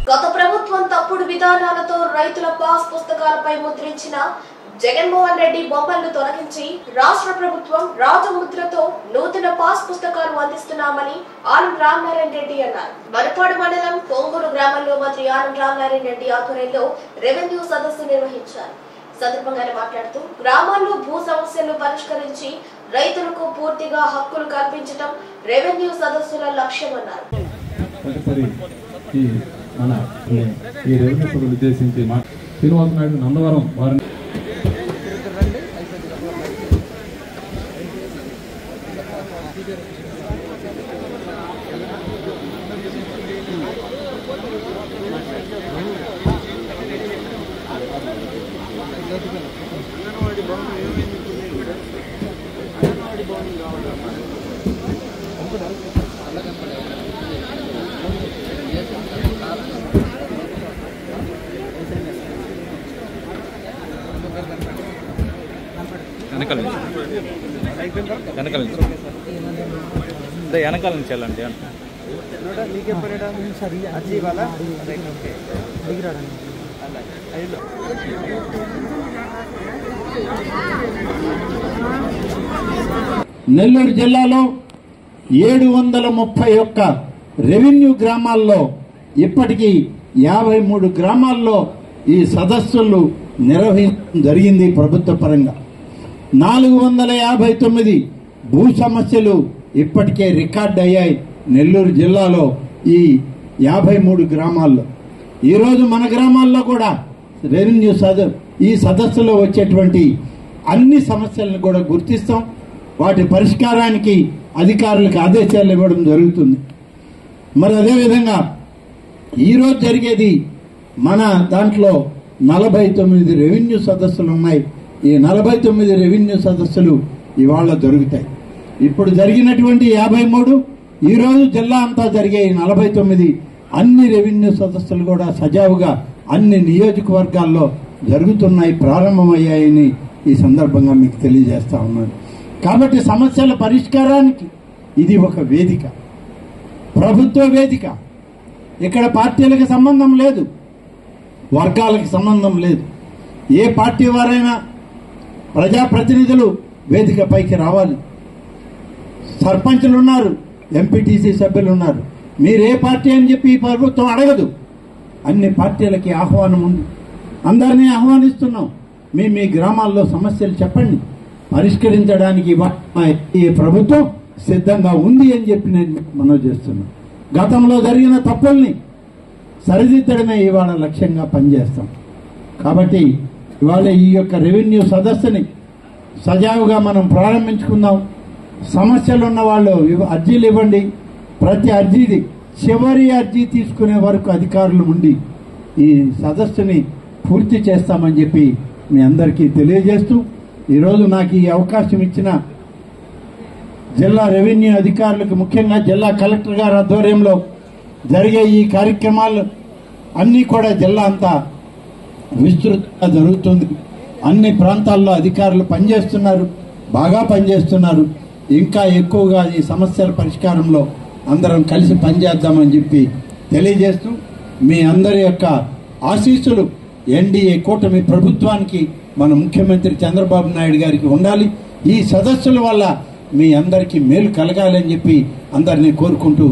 గత ప్రభుత్వం తప్పుడు విధానాలతో రైతుల పాస్ పుస్తకాలపై ముద్రించిన జగన్మోహన్ రెడ్డి బొమ్మలను తొలగించి రాష్ట్ర ప్రభుత్వం రాజముద్రతో నూతన పాస్ పుస్తకాలు అందిస్తున్నామని ఆనం రామనారాయణ రెడ్డి అన్నారు. మరపాడు మండలం పొంగూరు గ్రామంలో మంత్రి ఆనం రామనారాయణ రెడ్డి ఆధ్వర్యంలో రెవెన్యూ సదస్సు నిర్వహించారు. సందర్భంగా మాట్లాడుతూ గ్రామాల్లో భూ సమస్యలను పరిష్కరించి రైతులకు పూర్తిగా హక్కులు కల్పించడం రెవెన్యూ సదస్సుల లక్ష్యమన్నారు. ఈ రెవెన్యూ సభలు ఉద్దేశించి శ్రీనివాస నాయుడు నందవరం వారిని వెనకాల నుంచి వెళ్ళండి. నెల్లూరు జిల్లాలో 731 రెవెన్యూ గ్రామాల్లో ఇప్పటికీ 53 గ్రామాల్లో ఈ సదస్సులు నిర్వహించడం జరిగింది. ప్రభుత్వ పరంగా 459 భూ సమస్యలు ఇప్పటికే రికార్డ్ అయ్యాయి నెల్లూరు జిల్లాలో ఈ 53 గ్రామాల్లో. ఈరోజు మన గ్రామాల్లో కూడా రెవెన్యూ ఈ సదస్సులో వచ్చేటువంటి అన్ని సమస్యలను కూడా గుర్తిస్తాం. వాటి పరిష్కారానికి అధికారులకు ఆదేశాలు ఇవ్వడం జరుగుతుంది. మరి అదేవిధంగా ఈరోజు జరిగేది మన దాంట్లో 49 రెవెన్యూ సదస్సులు ఉన్నాయి. ఈ 49 రెవెన్యూ సదస్సులు ఇవాళ జరుగుతాయి. ఇప్పుడు జరిగినటువంటి 53, ఈరోజు జిల్లా అంతా జరిగే 49 అన్ని రెవెన్యూ సదస్సులు కూడా సజావుగా అన్ని నియోజకవర్గాల్లో జరుగుతున్నాయి, ప్రారంభమయ్యాయని ఈ సందర్భంగా మీకు తెలియజేస్తా ఉన్నాను. కాబట్టి సమస్యల పరిష్కారానికి ఇది ఒక వేదిక, ప్రభుత్వ వేదిక. ఇక్కడ పార్టీలకు సంబంధం లేదు, వర్గాలకు సంబంధం లేదు. ఏ పార్టీ వారైనా ప్రజాప్రతినిధులు వేదికపైకి రావాలి. సర్పంచులు ఉన్నారు, ఎంపీటీసీ సభ్యులు ఉన్నారు. మీరే పార్టీ అని చెప్పి ఈ ప్రభుత్వం అడగదు. అన్ని పార్టీలకి ఆహ్వానం ఉంది, అందరినీ ఆహ్వానిస్తున్నాం. మీ గ్రామాల్లో సమస్యలు చెప్పండి, పరిష్కరించడానికి ఈ ప్రభుత్వం సిద్ధంగా ఉంది అని చెప్పి నేను మనవి చేస్తున్నాను. గతంలో జరిగిన తప్పుల్ని సరిదిద్దడమే ఇవాళ లక్ష్యంగా పనిచేస్తాం. కాబట్టి ఇవాళ ఈ యొక్క రెవెన్యూ సదస్సుని సజావుగా మనం ప్రారంభించుకుందాం. సమస్యలు ఉన్న వాళ్ళు అర్జీలు ఇవ్వండి. ప్రతి అర్జీది చివరి అర్జీ తీసుకునే వరకు అధికారులు ఉండి ఈ సదస్సుని పూర్తి చేస్తామని చెప్పి మీ అందరికీ తెలియజేస్తూ, ఈరోజు నాకు ఈ అవకాశం ఇచ్చిన జిల్లా రెవెన్యూ అధికారులకు, ముఖ్యంగా జిల్లా కలెక్టర్ గారి ఆధ్వర్యంలో జరిగే ఈ కార్యక్రమాలు అన్నీ కూడా జిల్లా అంతా విస్తృతంగా జరుగుతుంది. అన్ని ప్రాంతాల్లో అధికారులు పనిచేస్తున్నారు, బాగా పనిచేస్తున్నారు. ఇంకా ఎక్కువగా ఈ సమస్యల పరిష్కారంలో అందరం కలిసి పనిచేద్దామని చెప్పి తెలియజేస్తూ, మీ అందరి యొక్క ఆశీస్సులు ఎన్డీఏ కూటమి ప్రభుత్వానికి, మన ముఖ్యమంత్రి చంద్రబాబు నాయుడు గారికి ఉండాలి. ఈ సదస్సుల వల్ల మీ అందరికీ మేలు కలగాలని చెప్పి అందరినీ కోరుకుంటూ